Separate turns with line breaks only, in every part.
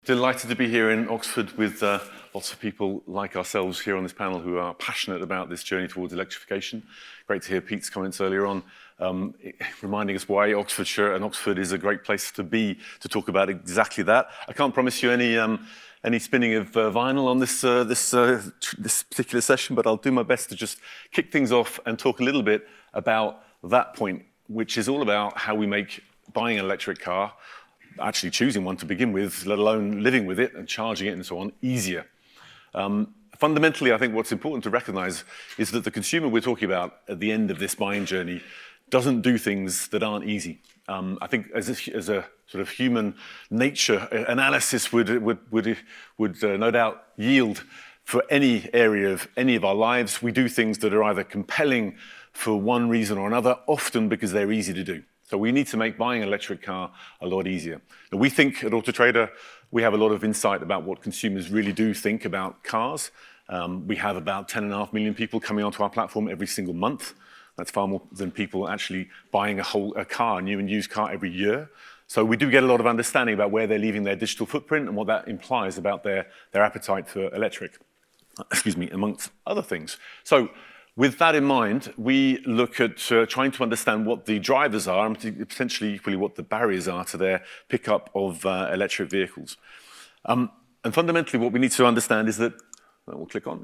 Delighted to be here in Oxford with lots of people like ourselves here on this panel who are passionate about this journey towards electrification. Great to hear Pete's comments earlier on, reminding us why Oxfordshire and Oxford is a great place to be to talk about exactly that. I can't promise you any spinning of vinyl on this particular session, but I'll do my best to just kick things off and talk a little bit about that point, which is all about how we make buying an electric car, actually choosing one to begin with, let alone living with it and charging it and so on, easier. Fundamentally, I think what's important to recognize is that the consumer we're talking about at the end of this buying journey doesn't do things that aren't easy. I think as a sort of human nature analysis would no doubt yield for any area of any of our lives, we do things that are either compelling for one reason or another, often because they're easy to do. So we need to make buying an electric car a lot easier. Now, we think at Auto Trader, we have a lot of insight about what consumers really do think about cars. We have about 10.5 million people coming onto our platform every single month. That's far more than people actually buying a car, a new and used car every year. So we do get a lot of understanding about where they're leaving their digital footprint and what that implies about their appetite for electric, amongst other things. So with that in mind, we look at trying to understand what the drivers are and potentially equally what the barriers are to their pickup of electric vehicles. And fundamentally, what we need to understand is that, we'll click on,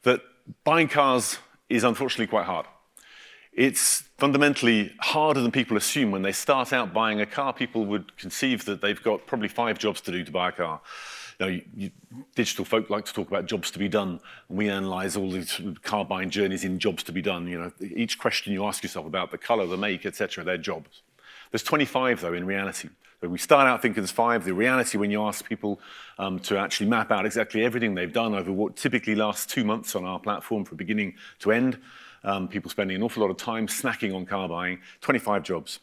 that buying cars is unfortunately quite hard. It's fundamentally harder than people assume. When they start out buying a car, people would conceive that they've got probably 5 jobs to do to buy a car. Digital folk like to talk about jobs to be done, and we analyze all these car buying journeys in jobs to be done. Each question you ask yourself about the color, the make, etc., they're jobs. There's 25, though, in reality. So we start out thinking there's 5. The reality, when you ask people to actually map out exactly everything they've done over what typically lasts 2 months on our platform from beginning to end, people spending an awful lot of time snacking on car buying, 25 jobs.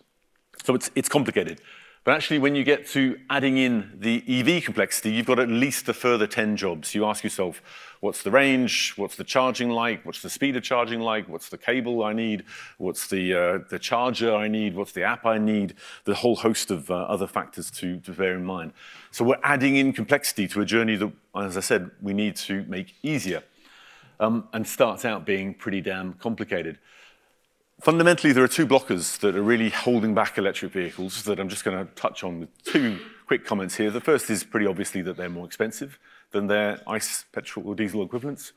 So it's complicated. But actually, when you get to adding in the EV complexity, you've got at least a further 10 jobs. You ask yourself, what's the range? What's the charging like? What's the speed of charging like? What's the cable I need? What's the charger I need? What's the app I need? The whole host of other factors to bear in mind. So we're adding in complexity to a journey that, as I said, we need to make easier and starts out being pretty damn complicated. Fundamentally, there are 2 blockers that are really holding back electric vehicles that I'm just going to touch on with 2 quick comments here. The first is pretty obviously that they're more expensive than their ICE, petrol or diesel equivalents,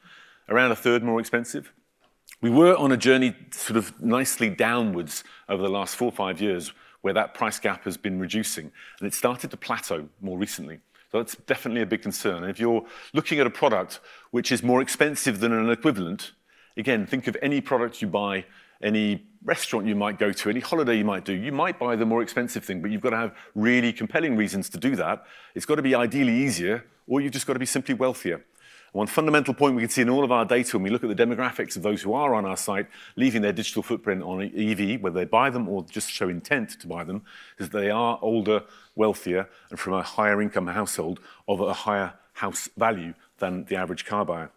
around a third more expensive. We were on a journey sort of nicely downwards over the last 4 or 5 years where that price gap has been reducing, and it started to plateau more recently. So that's definitely a big concern. And if you're looking at a product which is more expensive than an equivalent, again, think of any product you buy, any restaurant you might go to, any holiday you might do, you might buy the more expensive thing, but you've got to have really compelling reasons to do that. It's got to be ideally easier, or you've just got to be simply wealthier. One fundamental point we can see in all of our data when we look at the demographics of those who are on our site, leaving their digital footprint on EV, whether they buy them or just show intent to buy them, is that they are older, wealthier, and from a higher income household of a higher house value than the average car buyer.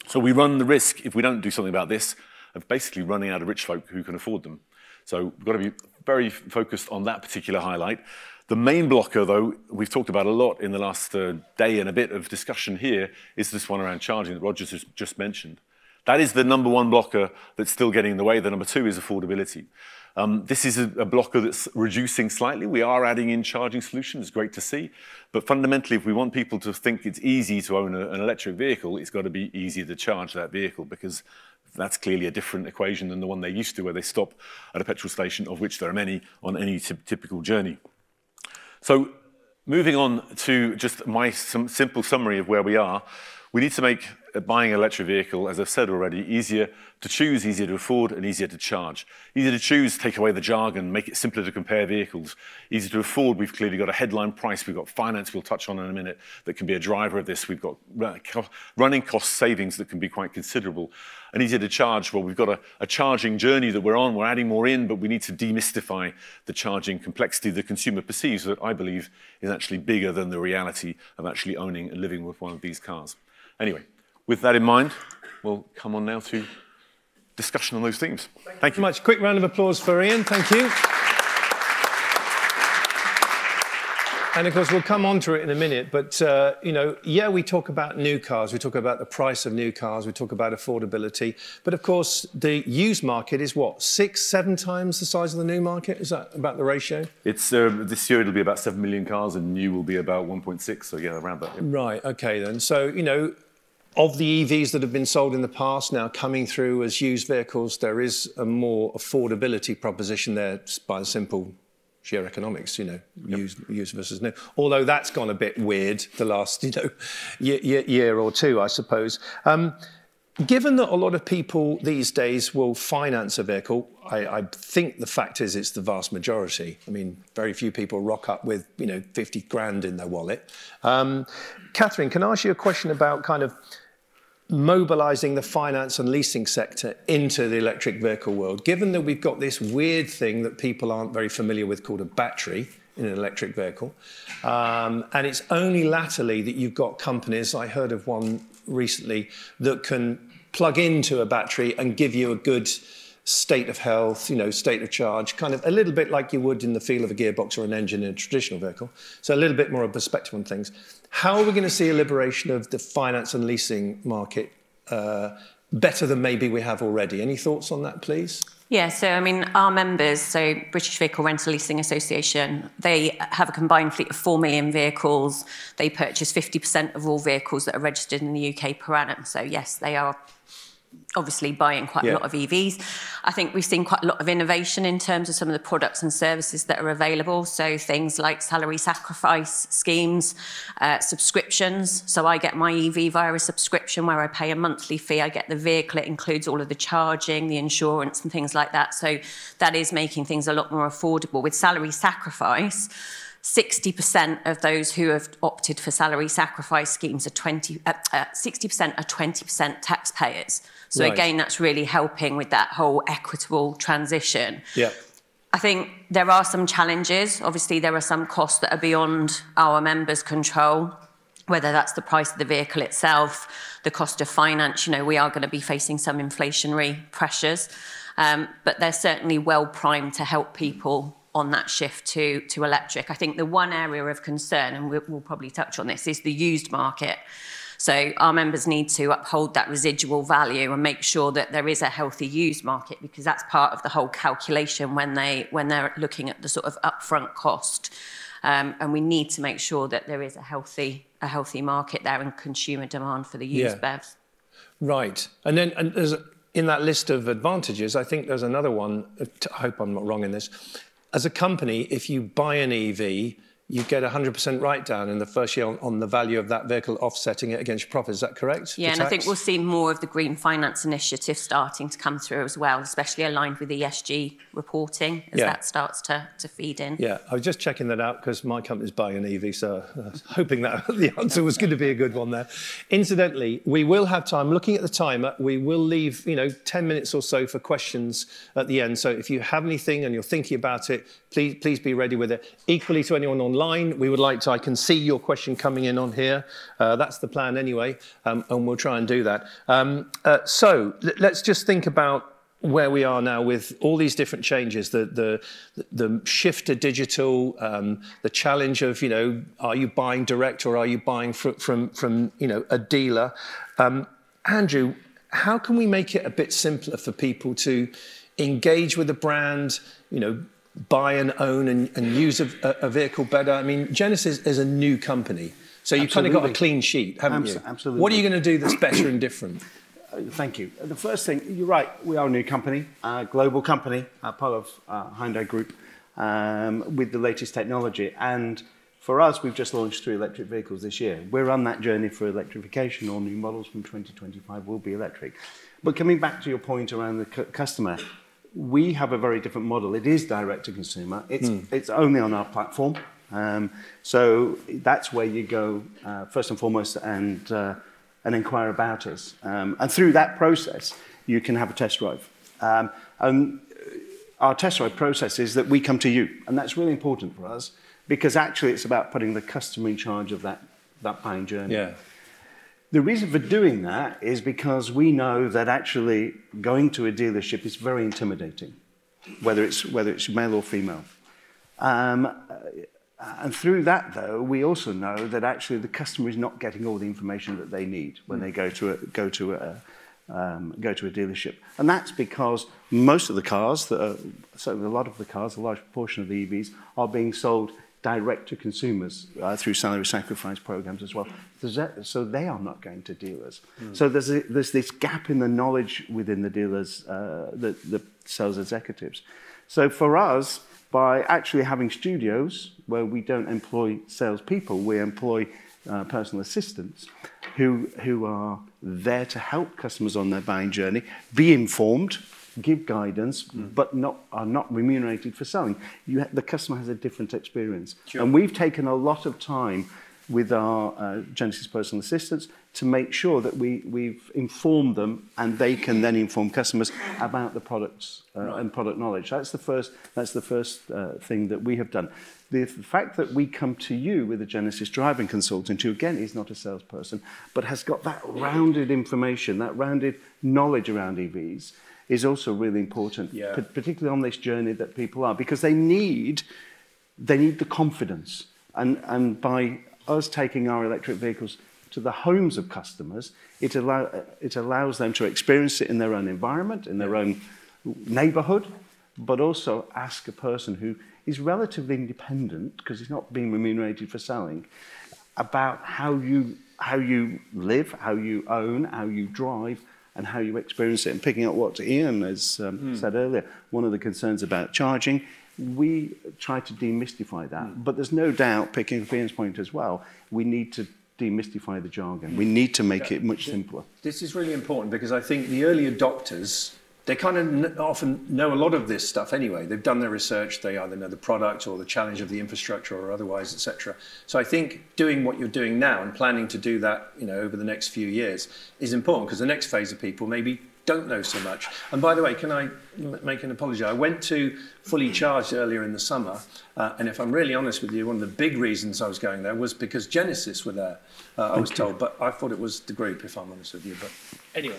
So we run the risk, if we don't do something about this, of basically running out of rich folk who can afford them. So we've got to be very focused on that particular highlight. The main blocker, though, we've talked about a lot in the last day and a bit of discussion here, is this one around charging that Roger's just mentioned. That is the number 1 blocker that's still getting in the way. The number 2 is affordability. This is a blocker that's reducing slightly. We are adding in charging solutions, it's great to see. But fundamentally, if we want people to think it's easy to own an electric vehicle, it's got to be easy to charge that vehicle, because that's clearly a different equation than the one they used to, where they stop at a petrol station, of which there are many on any typical journey. So moving on to just some simple summary of where we are, we need to make buying an electric vehicle, as I've said already, easier to choose, easier to afford, and easier to charge. Easier to choose, take away the jargon, make it simpler to compare vehicles. Easier to afford, we've clearly got a headline price, we've got finance we'll touch on in a minute that can be a driver of this. We've got running cost savings that can be quite considerable. And easier to charge, well, we've got a charging journey that we're on, we're adding more in, but we need to demystify the charging complexity the consumer perceives that I believe is actually bigger than the reality of actually owning and living with one of these cars. Anyway, with that in mind, we'll come on now to discussion on those themes. Thank you.
Much. Quick round of applause for Ian. Thank you. And of course, we'll come on to it in a minute, but, you know, yeah, we talk about new cars, we talk about the price of new cars, we talk about affordability, but of course, the used market is what, 6, 7 times the size of the new market? Is that about the ratio?
It's, this year it'll be about 7 million cars and new will be about 1.6, so yeah, around that. Yeah.
Right, okay then. So, you know, of the EVs that have been sold in the past now coming through as used vehicles, there is a more affordability proposition there by the simple sheer economics, you know, used versus new. Although that's gone a bit weird the last, you know, year or two, I suppose. Given that a lot of people these days will finance a vehicle, I think the fact is it's the vast majority. I mean, very few people rock up with, you know, 50 grand in their wallet. Catherine, can I ask you a question about kind of mobilising the finance and leasing sector into the electric vehicle world, given that we've got this weird thing that people aren't very familiar with called a battery in an electric vehicle, and it's only latterly that you've got companies, I heard of one recently, that can plug into a battery and give you a good state of health, you know, state of charge, kind of a little bit like you would in the feel of a gearbox or an engine in a traditional vehicle. So a little bit more of a perspective on things. How are we going to see a liberation of the finance and leasing market better than maybe we have already? Any thoughts on that, please?
Yeah, so I mean, our members, so British Vehicle Rental Leasing Association, they have a combined fleet of 4 million vehicles. They purchase 50% of all vehicles that are registered in the UK per annum. So yes, they are obviously buying quite a lot of EVs. I think we've seen quite a lot of innovation in terms of some of the products and services that are available. So things like salary sacrifice schemes, subscriptions. So I get my EV via a subscription where I pay a monthly fee. I get the vehicle. It includes all of the charging, the insurance and things like that. So that is making things a lot more affordable. With salary sacrifice, 60% of those who have opted for salary sacrifice schemes are 60% are 20% taxpayers. So again, that's really helping with that whole equitable transition. Yeah. I think there are some challenges. Obviously, there are some costs that are beyond our members' control, whether that's the price of the vehicle itself, the cost of finance. You know, we are going to be facing some inflationary pressures, but they're certainly well primed to help people on that shift to electric. I think the one area of concern, and we'll probably touch on this, is the used market. So our members need to uphold that residual value and make sure that there is a healthy used market, because that's part of the whole calculation when they're looking at the sort of upfront cost. And we need to make sure that there is a healthy market there and consumer demand for the used BEVs. Right. And then there's, in that list of advantages, I think there's another one. I hope I'm not wrong in this. As a company, if you buy an EV, you get 100% write-down in the first year on the value of that vehicle, offsetting it against your profit. Is that correct? Yeah, and I think we'll see more of the green finance initiative starting to come through as well, especially aligned with ESG reporting as that starts to feed in. Yeah, I was just checking that out because my company's buying an EV, so I was hoping that the answer was going to be a good one there. Incidentally, we will have time. Looking at the timer, we will leave 10 minutes or so for questions at the end. So if you have anything and you're thinking about it, please be ready with it. Equally to anyone online, we would like to, I can see your question coming in on here. That's the plan anyway, and we'll try and do that. So let's just think about where we are now with all these different changes, the shift to digital, the challenge of, are you buying direct or are you buying from a dealer? Andrew, how can we make it a bit simpler for people to engage with the brand, buy and own and use a vehicle better? I mean, Genesis is a new company, so you've kind of got a clean sheet, haven't you? Absolutely. What are you going to do that's better and different?
Thank you. The first thing, you're right, we are a new company, a global company, part of Hyundai Group, with the latest technology. And for us, we've just launched 3 electric vehicles this year. We're on that journey for electrification. All new models from 2025 will be electric. But coming back to your point around the customer, we have a very different model. It is direct to consumer. It's only on our platform. So that's where you go first and foremost and inquire about us. And through that process, you can have a test drive. And our test drive process is that we come to you. And that's really important for us because actually it's about putting the customer in charge of that buying journey. Yeah. The reason for doing that is because we know that actually going to a dealership is very intimidating, whether it's male or female. And through that, though, we also know that actually the customer is not getting all the information that they need when they go to a dealership. And that's because most of the cars, certainly a lot of the cars, a large proportion of the EVs, are being sold direct to consumers through salary sacrifice programs as well. So they are not going to dealers. So there's this gap in the knowledge within the dealers, the sales executives. So for us, by actually having studios where we don't employ salespeople, we employ personal assistants who are there to help customers on their buying journey, be informed, give guidance, but are not remunerated for selling. The customer has a different experience. Sure. And we've taken a lot of time with our Genesis personal assistants to make sure that we've informed them and they can then inform customers about the products and product knowledge. That's the first thing that we have done. The fact that we come to you with a Genesis driving consultant, who again is not a salesperson, but has got that rounded information, that rounded knowledge around EVs, is also really important, particularly on this journey that people are, because they need the confidence. And by us taking our electric vehicles to the homes of customers, it allows them to experience it in their own environment, in their own neighbourhood, but also ask a person who is relatively independent, because he's not being remunerated for selling, about how you live, how you own, how you drive, and how you experience it. And picking up what Ian has said earlier, one of the concerns about charging, we try to demystify that. But there's no doubt, picking up Ian's point as well, we need to demystify the jargon. We need to make it much simpler.
This is really important, because I think the early adopters, they kind of often know a lot of this stuff anyway. They've done their research, they either know the product or the challenge of the infrastructure or otherwise, etc. So I think doing what you're doing now and planning to do that, over the next few years is important, because the next phase of people maybe don't know so much. And by the way, can I make an apology? I went to Fully Charged earlier in the summer, and if I'm really honest with you, one of the big reasons I was going there was because Genesis were there, I was told, but I thought it was the group, if I'm honest with you. But anyway.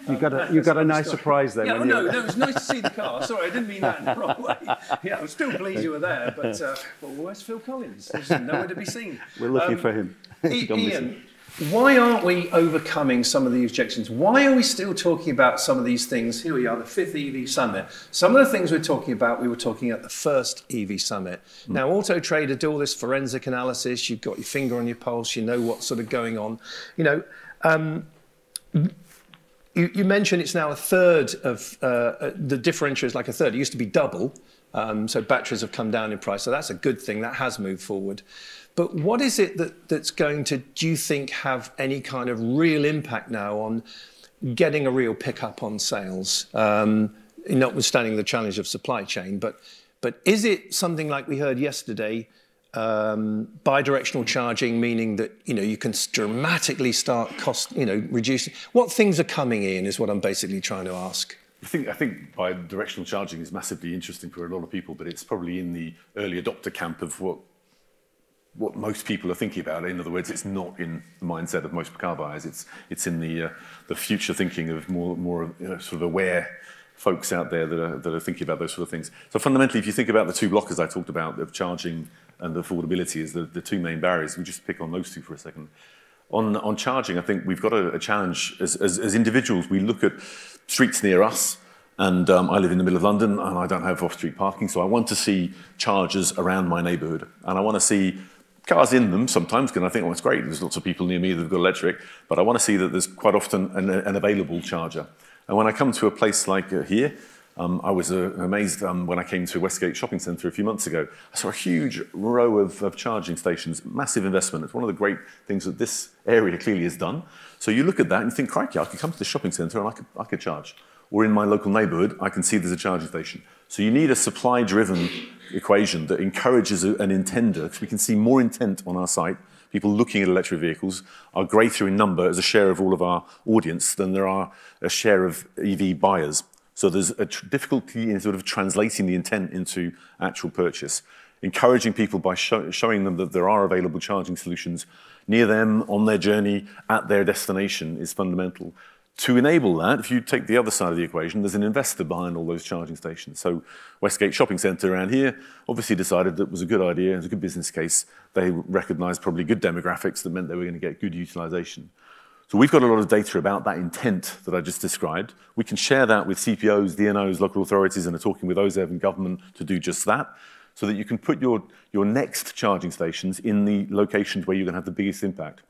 You got a nice surprise then.
Yeah, no, it was nice to see the car. Sorry, I didn't mean that in the wrong way. Yeah, I'm still pleased you were there, but where's Phil Collins? There's nowhere to be seen.
We're looking for him.
Ian, why aren't we overcoming some of the objections? Why are we still talking about some of these things? Here we are, the 5th EV Summit. Some of the things we're talking about, we were talking at the first EV Summit. Now, Auto Trader do all this forensic analysis. You've got your finger on your pulse. You know what's sort of going on. You mentioned it's now a third of the differential is like a third. It used to be double, so batteries have come down in price. So that's a good thing. That has moved forward. But what is it that's going to, do you think, have any kind of real impact now on getting a real pickup on sales, notwithstanding the challenge of supply chain? But is it something like we heard yesterday? Bidirectional charging, meaning that you can dramatically start reducing. What things are coming in is what I'm basically trying to ask.
I think bidirectional charging is massively interesting for a lot of people, but it's probably in the early adopter camp of what most people are thinking about. In other words, it's not in the mindset of most car buyers. It's in the future thinking of more sort of aware folks out there that are thinking about those sort of things. So fundamentally, if you think about the two blockers I talked about of charging and affordability as the two main barriers, we just pick on those two for a second. On charging, I think we've got a challenge as individuals. We look at streets near us, and I live in the middle of London, and I don't have off-street parking, so I want to see chargers around my neighbourhood, and I want to see cars in them sometimes, because I think, it's great, there's lots of people near me that have got electric, but I want to see that there's quite often an available charger. And when I come to a place like here, I was amazed when I came to Westgate Shopping Centre a few months ago. I saw a huge row of charging stations, massive investment. It's one of the great things that this area clearly has done. So you look at that and you think, crikey, I could come to the shopping centre and I could charge. Or in my local neighbourhood, I can see there's a charging station. So you need a supply-driven equation that encourages an intender, because we can see more intent on our site. People looking at electric vehicles are greater in number as a share of all of our audience than there are a share of EV buyers. So there's a difficulty in sort of translating the intent into actual purchase. Encouraging people by showing them that there are available charging solutions near them, on their journey, at their destination is fundamental. To enable that, if you take the other side of the equation, there's an investor behind all those charging stations. So Westgate Shopping Centre around here obviously decided that it was a good idea, it was a good business case. They recognised probably good demographics that meant they were going to get good utilisation. So we've got a lot of data about that intent that I just described. We can share that with CPOs, DNOs, local authorities, and are talking with OZEV and government to do just that, so that you can put your next charging stations in the locations where you're going to have the biggest impact.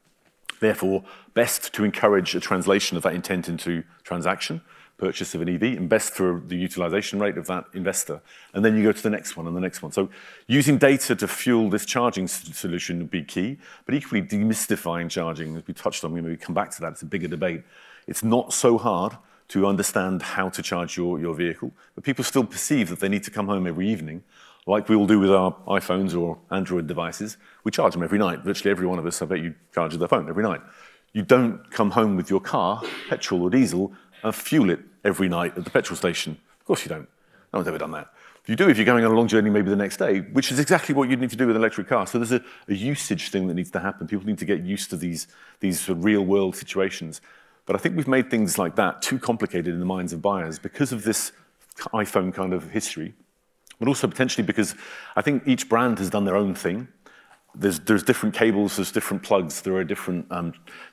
Therefore, best to encourage a translation of that intent into transaction, purchase of an EV, and best for the utilisation rate of that investor. And then you go to the next one and the next one. So using data to fuel this charging solution would be key, but equally demystifying charging, as we touched on, we may come back to that, it's a bigger debate. It's not so hard to understand how to charge your vehicle, but people still perceive that they need to come home every evening, like we all do with our iPhones or Android devices. We charge them every night. Virtually every one of us, I bet you charge their phone every night. You don't come home with your car, petrol or diesel, and fuel it every night at the petrol station. Of course you don't. No one's ever done that. You do if you're going on a long journey maybe the next day, which is exactly what you'd need to do with an electric car. So there's a usage thing that needs to happen. People need to get used to these real-world situations. But I think we've made things like that too complicated in the minds of buyers because of this iPhone kind of history, but also potentially because I think each brand has done their own thing. There's different cables, there's different plugs, there are different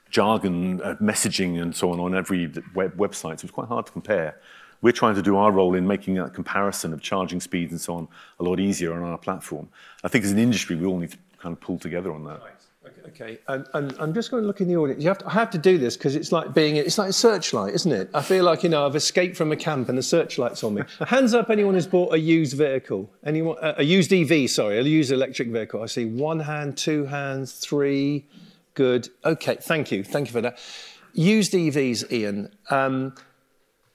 jargon, messaging and so on every website, so it's quite hard to compare. We're trying to do our role in making that comparison of charging speeds and so on a lot easier on our platform. I think as an industry, we all need to kind of pull together on that.
Okay, and I'm just going to look in the audience. I have to do this because it's like a searchlight, isn't it? I feel like, I've escaped from a camp and the searchlight's on me. Hands up, anyone who's bought a used vehicle? Anyone? A used EV, sorry, a used electric vehicle. I see 1 hand, 2 hands, 3. Good. Okay, thank you. Thank you for that. Used EVs, Ian.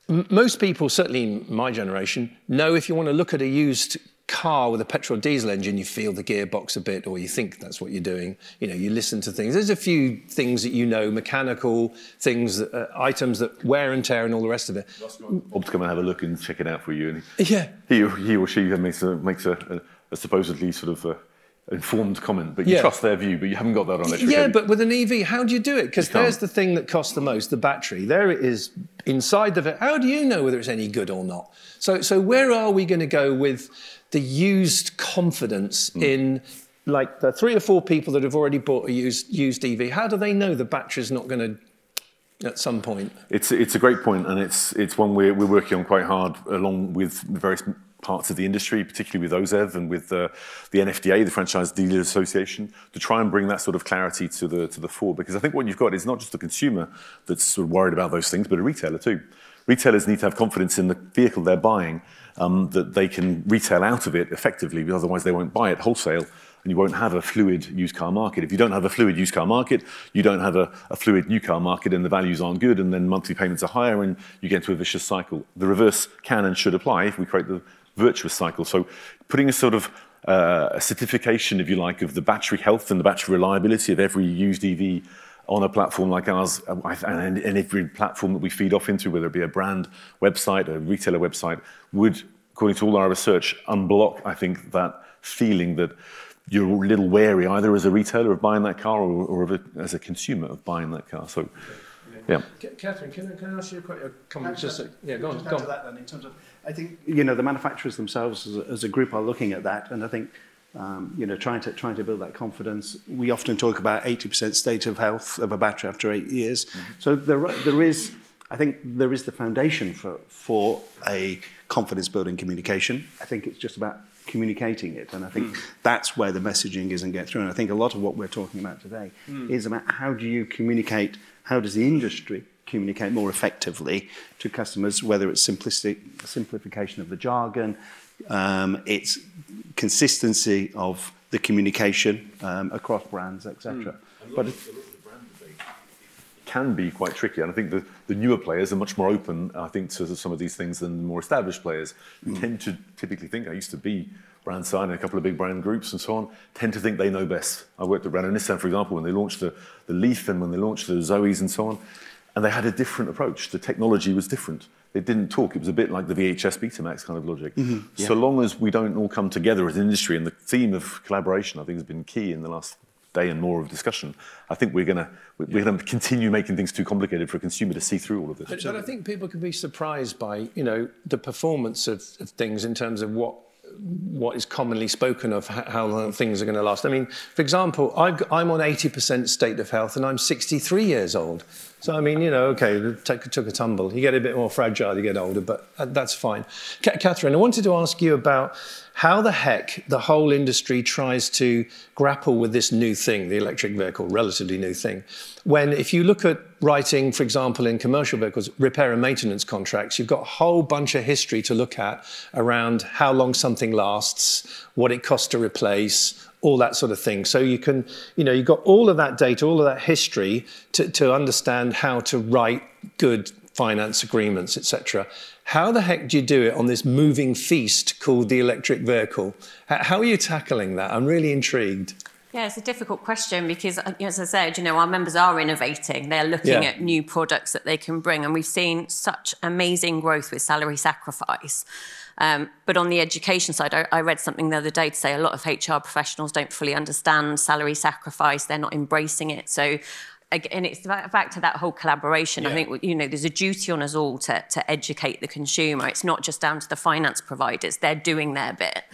Most people, certainly in my generation, know if you want to look at a used car with a petrol diesel engine, you feel the gearbox a bit, or you think that's what you're doing. You listen to things. There's a few things that mechanical things, items that wear and tear and all the rest of it.
Bob to come and have a look and check it out for you. And
yeah.
He or she makes a supposedly sort of informed comment, but you trust their view, but you haven't got that on electric.
Yeah, but with an EV, how do you do it? Because there's the thing that costs the most, the battery. There it is inside the vehicle. How do you know whether it's any good or not? So where are we going to go with the used confidence in, like, the 3 or 4 people that have already bought a used EV? How do they know the battery's not going to, at some point? It's
a great point, and it's one we're working on quite hard, along with various parts of the industry, particularly with OZEV and with the NFDA, the Franchise Dealer Association, to try and bring that sort of clarity to the fore. Because I think what you've got is not just the consumer that's sort of worried about those things, but a retailer too. Retailers need to have confidence in the vehicle they're buying, that they can retail out of it effectively, because otherwise they won't buy it wholesale, and you won't have a fluid used car market. If you don't have a fluid used car market, you don't have a fluid new car market, and the values aren't good, and then monthly payments are higher, and you get into a vicious cycle. The reverse can and should apply if we create the virtuous cycle. So putting a sort of a certification, if you like, of the battery health and the battery reliability of every used EV on a platform like ours, and every platform that we feed off into, whether it be a brand website, a retailer website, would, according to all our research, unblock, I think, that feeling that you're a little wary, either as a retailer of buying that car or as a consumer of buying that car. So, yeah.
Catherine, can I ask you a comment? Go on.
To that then, in terms of, I think, the manufacturers themselves as a group are looking at that, and I think, trying to build that confidence. We often talk about 80% state of health of a battery after 8 years. Mm-hmm. So there is the foundation for a confidence building communication. I think it's just about communicating it, and I think that's where the messaging isn't getting through. And I think a lot of what we're talking about today is about how do you communicate, how does the industry communicate more effectively to customers, whether it's simplification of the jargon, it's consistency of the communication across brands, etc. But
can be quite tricky, and I think the newer players are much more open, I think, to some of these things than the more established players, who tend to typically think, I used to be brand side in a couple of big brand groups and so on, tend to think they know best. I worked at Renault Nissan, for example, when they launched the Leaf and when they launched the Zoes and so on, and they had a different approach. The technology was different. They didn't talk. It was a bit like the VHS Betamax kind of logic. Mm-hmm. Yeah. So long as we don't all come together as an industry, and the theme of collaboration, I think, has been key in the last day and more of discussion, I think we're going to continue making things too complicated for a consumer to see through all of this.
But I think people can be surprised by, you know, the performance of things in terms of what is commonly spoken of, how long things are going to last. I mean, for example, I'm on 80% state of health and I'm 63 years old. So, I mean, you know, okay, took a tumble. You get a bit more fragile, you get older, but that's fine. Catherine, I wanted to ask you about how the heck the whole industry tries to grapple with this new thing, the electric vehicle, relatively new thing. When, if you look at writing, for example, in commercial vehicles, repair and maintenance contracts, you've got a whole bunch of history to look at around how long something lasts, what it costs to replace, all that sort of thing. So you can, you know, you've got all of that data, all of that history to understand how to write good finance agreements, etc. How the heck do you do it on this moving feast called the electric vehicle? How are you tackling that? I'm really intrigued.
Yeah, it's a difficult question because, as I said, you know, our members are innovating. They're looking at new products that they can bring. And we've seen such amazing growth with salary sacrifice. But on the education side, I read something the other day to say a lot of HR professionals don't fully understand salary sacrifice. They're not embracing it. So, again, it's back to that whole collaboration. Yeah. I think, you know, there's a duty on us all to educate the consumer. It's not just down to the finance providers. They're doing their bit.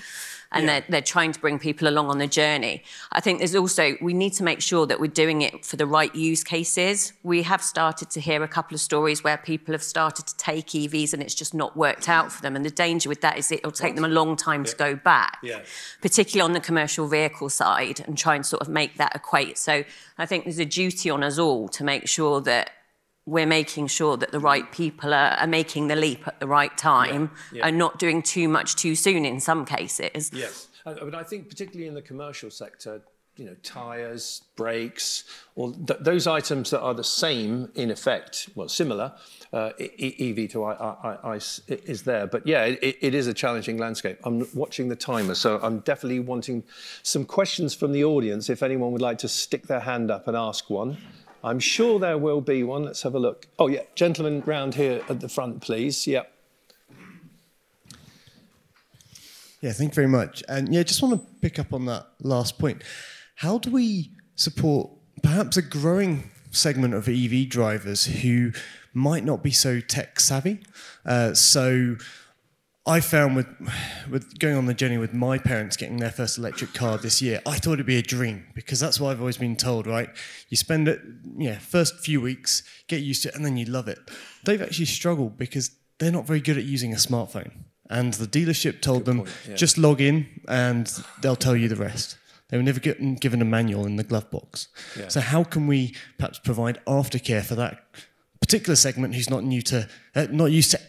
And they're trying to bring people along on the journey. I think there's also, we need to make sure that we're doing it for the right use cases. We have started to hear a couple of stories where people have started to take EVs and it's just not worked out for them. And the danger with that is it'll take them a long time to go back, particularly on the commercial vehicle side, and try and sort of make that equate. So I think there's a duty on us all to make sure that we're making sure that the right people are making the leap at the right time and not doing too much too soon in some cases.
Yes, but I think particularly in the commercial sector, you know, tyres, brakes, or those items that are the same in effect, well, similar, EV to ICE is there. But yeah, it is a challenging landscape. I'm watching the timer, so I'm definitely wanting some questions from the audience if anyone would like to stick their hand up and ask one. I'm sure there will be one. Let's have a look. Oh, yeah, gentleman round here at the front, please. Yeah.
Yeah, thank you very much. And yeah, just want to pick up on that last point. How do we support perhaps a growing segment of EV drivers who might not be so tech savvy? So I found with going on the journey with my parents getting their first electric car this year, I thought it'd be a dream because that's what I've always been told, right? You spend it, first few weeks, get used to it, and then you love it. They've actually struggled because they're not very good at using a smartphone. And the dealership told them, just log in and they'll tell you the rest. They were never given a manual in the glove box. Yeah. So how can we perhaps provide aftercare for that particular segment who's not used to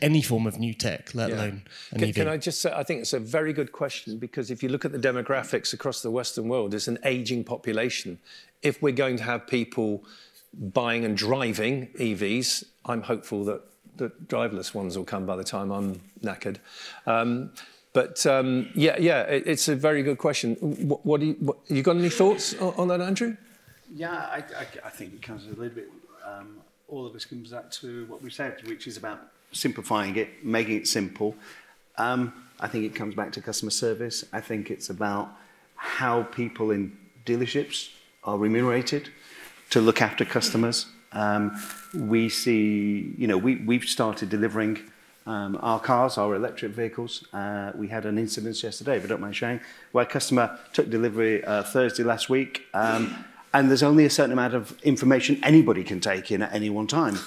any form of new tech, let alone an EV?
Can I just say, I think it's a very good question because if you look at the demographics across the Western world, it's an ageing population. If we're going to have people buying and driving EVs, I'm hopeful that the driverless ones will come by the time I'm knackered. It's a very good question. You got any thoughts on that, Andrew?
Yeah, I think it comes a little bit. All of this comes back to what we said, which is about simplifying it, making it simple. I think it comes back to customer service. I think it's about how people in dealerships are remunerated to look after customers. We see, we've started delivering our cars, our electric vehicles. We had an incident yesterday, if I don't mind sharing, where a customer took delivery Thursday last week. And there's only a certain amount of information anybody can take in at any one time.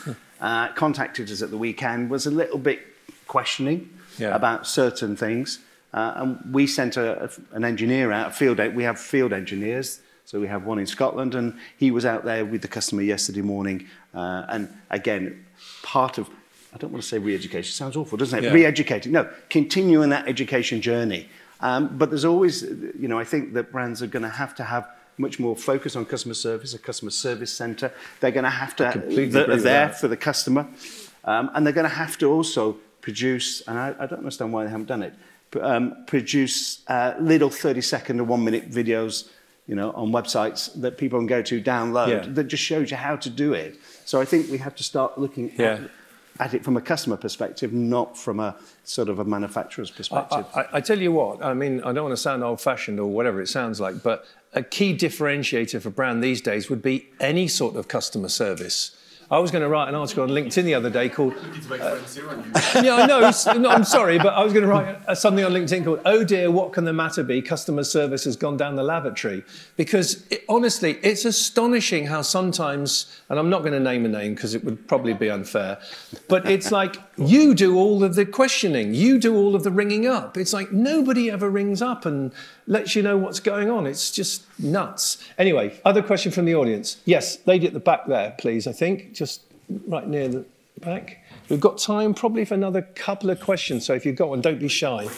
Contacted us at the weekend, was a little bit questioning about certain things. And we sent an engineer out, we have field engineers, so we have one in Scotland, and he was out there with the customer yesterday morning. And again, part of, I don't want to say re-education, sounds awful, doesn't it? Re-educating, no, continuing that education journey. But there's always, I think that brands are going to have much more focus on customer service, a customer service centre. They're going to have to, they're there for the customer. And they're going to have to also produce, and I don't understand why they haven't done it, produce little 30-second or 1-minute videos, on websites that people can go to, download, that just shows you how to do it. So I think we have to start looking at it from a customer perspective, not from a sort of a manufacturer's perspective.
I tell you what, I mean, I don't want to sound old-fashioned or whatever it sounds like, but a key differentiator for brand these days would be any sort of customer service. I was going to write an article on LinkedIn the other day called... yeah, I know. No, I'm sorry, but I was going to write something on LinkedIn called, "Oh dear, what can the matter be? Customer service has gone down the lavatory." Because honestly, it's astonishing how sometimes, and I'm not going to name a name because it would probably be unfair, but it's like you do all of the questioning, you do all of the ringing up. It's like nobody ever rings up and lets you know what's going on. It's just nuts. Anyway, other question from the audience. Yes, lady at the back there, please, I think. Just right near the back. We've got time probably for another couple of questions, so if you've got one, don't be shy.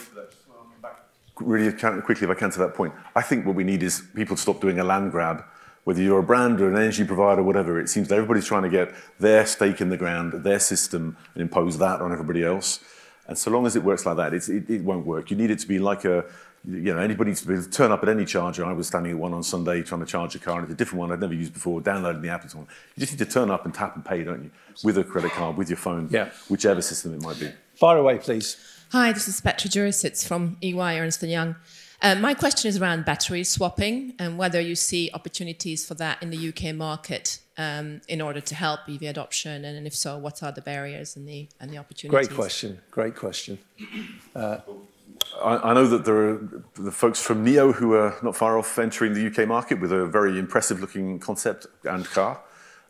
Really quickly, if I can, to that point, I think what we need is people to stop doing a land grab. Whether you're a brand or an energy provider, whatever, it seems that everybody's trying to get their stake in the ground, their system, and impose that on everybody else. And so long as it works like that, it won't work. You need it to be like a... You know, anybody needs to be able to turn up at any charger. I was standing at one on Sunday trying to charge a car, and it's a different one I'd never used before, downloading the app and so on. You just need to turn up and tap and pay, don't you? With a credit card, with your phone, whichever system it might be.
Fire away, please.
Hi, this is Petra Jurisic from EY, Ernst & Young. My question is around battery swapping and whether you see opportunities for that in the UK market in order to help EV adoption, and if so, what are the barriers and the opportunities?
Great question, great question.
I know that there are the folks from NEO who are not far off entering the UK market with a very impressive looking concept and car.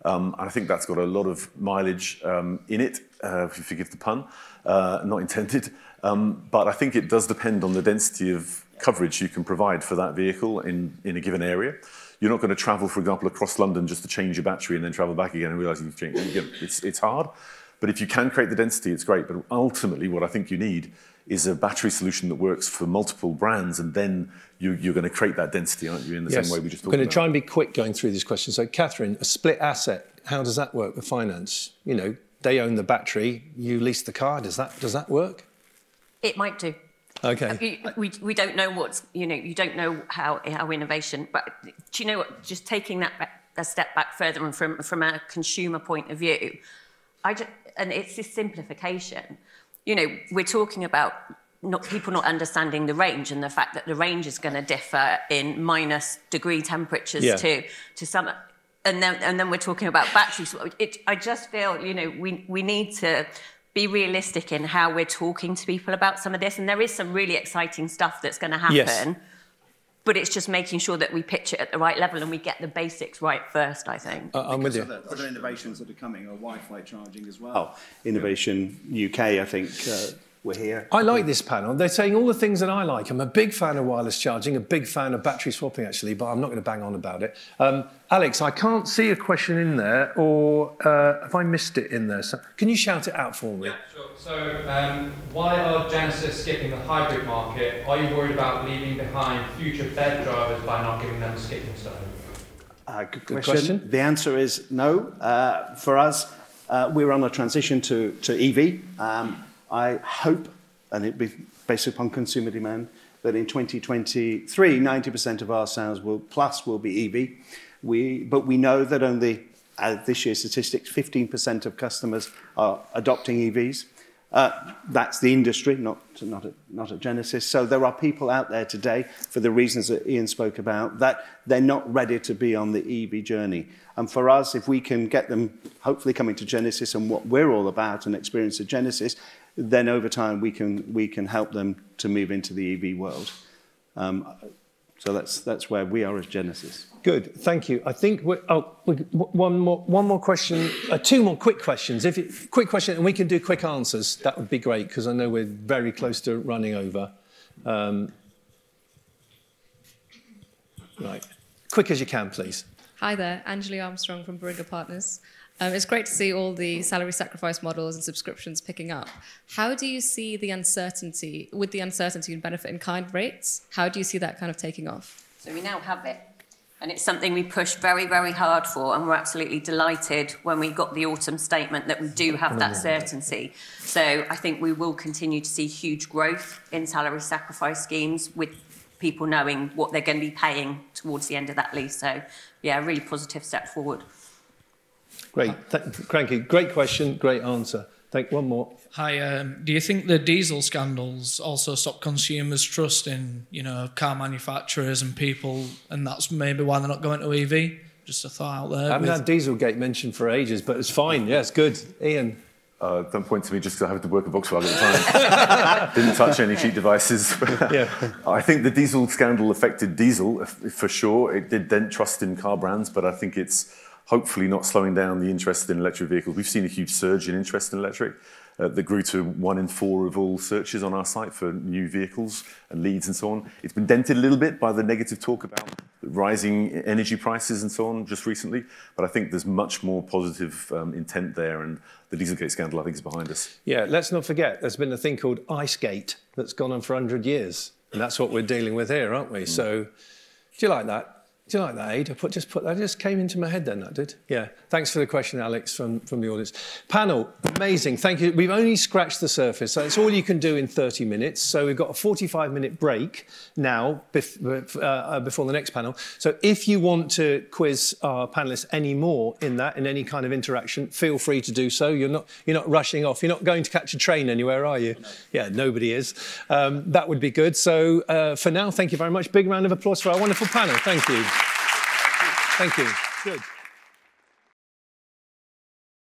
And I think that's got a lot of mileage in it, if you forgive the pun, not intended. But I think it does depend on the density of coverage you can provide for that vehicle in a given area. You're not going to travel, for example, across London just to change your battery and then travel back again and realise you've changed. It's hard. But if you can create the density, it's great. But ultimately, what I think you need is a battery solution that works for multiple brands, and then you're going to create that density, aren't you, in the same way we just talked about.
I'm going to try and be quick going through these questions. So, Catherine, a split asset, how does that work with finance? You know, they own the battery, you lease the car. Does that work?
It might do.
Okay.
We don't know what's, you know, you don't know how innovation, but do you know what, just taking that a step back further and from a consumer point of view, and it's this simplification. You know, we're talking about people not understanding the range, and the fact that the range is going to differ in -degree temperatures to some, and then we're talking about batteries. I just feel, you know, we need to be realistic in how we're talking to people about some of this, and there is some really exciting stuff that's going to happen.
Yes.
But it's just making sure that we pitch it at the right level and we get the basics right first, I think.
I'm with you.
Other innovations that are coming are Wi-Fi charging as well. Innovation UK, I think we're here.
I like this panel. They're saying all the things that I like. I'm a big fan of wireless charging, a big fan of battery swapping, actually, but I'm not going to bang on about it. Alex, I can't see a question in there, or have I missed it in there? So, can you shout it out for me?
Yeah, sure. So, why are Genesis skipping the hybrid market? Are you worried about leaving behind future BEV drivers by not giving them a skipping stone?
Good question. The answer is no. For us, we're on a transition to EV. I hope, and it'll be based upon consumer demand, that in 2023, 90% of our sales will be EV. But we know that only this year's statistics, 15% of customers are adopting EVs. That's the industry, not at Genesis. So there are people out there today, for the reasons that Ian spoke about, that they're not ready to be on the EV journey. And for us, if we can get them hopefully coming to Genesis and what we're all about and experience at Genesis, then over time we can help them to move into the EV world. So that's where we are as Genesis.
Good, thank you. I think one more question, two more quick questions. Quick question, and we can do quick answers. That would be great, because I know we're very close to running over. Right, quick as you can, please.
Hi there, Anjali Armstrong from Beringer Partners. It's great to see all the salary sacrifice models and subscriptions picking up. How do you see the uncertainty, with the uncertainty in benefit in kind rates, how do you see that kind of taking off?
So we now have it. And it's something we pushed very, very hard for, and we're absolutely delighted when we got the autumn statement that we do have that certainty. So I think we will continue to see huge growth in salary sacrifice schemes, with people knowing what they're going to be paying towards the end of that lease. So, yeah, a really positive step forward.
Great, Cranky, great question, great answer. Take one more.
Hi, do you think the diesel scandals also stop consumers' trust in, you know, car manufacturers and people, and that's maybe why they're not going to EV? Just a thought out there.
I haven't had Dieselgate mentioned for ages, but it's fine. Yeah, it's good. Ian?
Don't point to me just because I have to work at Volkswagen at the time. Didn't touch any cheap devices.
Yeah.
I think the diesel scandal affected diesel, for sure. It did dent trust in car brands, but I think it's hopefully not slowing down the interest in electric vehicles. We've seen a huge surge in interest in electric that grew to 1 in 4 of all searches on our site for new vehicles and leads and so on. It's been dented a little bit by the negative talk about rising energy prices and so on just recently, but I think there's much more positive intent there, and the Dieselgate scandal, I think, is behind us.
Yeah, let's not forget, there's been a thing called Icegate that's gone on for 100 years, and that's what we're dealing with here, aren't we? So, do you like that? Do you like that, Aid? That just came into my head then, that did. Yeah. Thanks for the question, Alex, from the audience. Panel, amazing. Thank you. We've only scratched the surface, so it's all you can do in 30 minutes. So we've got a 45-minute break now before the next panel. So if you want to quiz our panellists any more in any kind of interaction, feel free to do so. You're not rushing off. You're not going to catch a train anywhere, are you? No. Yeah, nobody is. That would be good. So for now, thank you very much. Big round of applause for our wonderful panel. Thank you. Thank you. Good.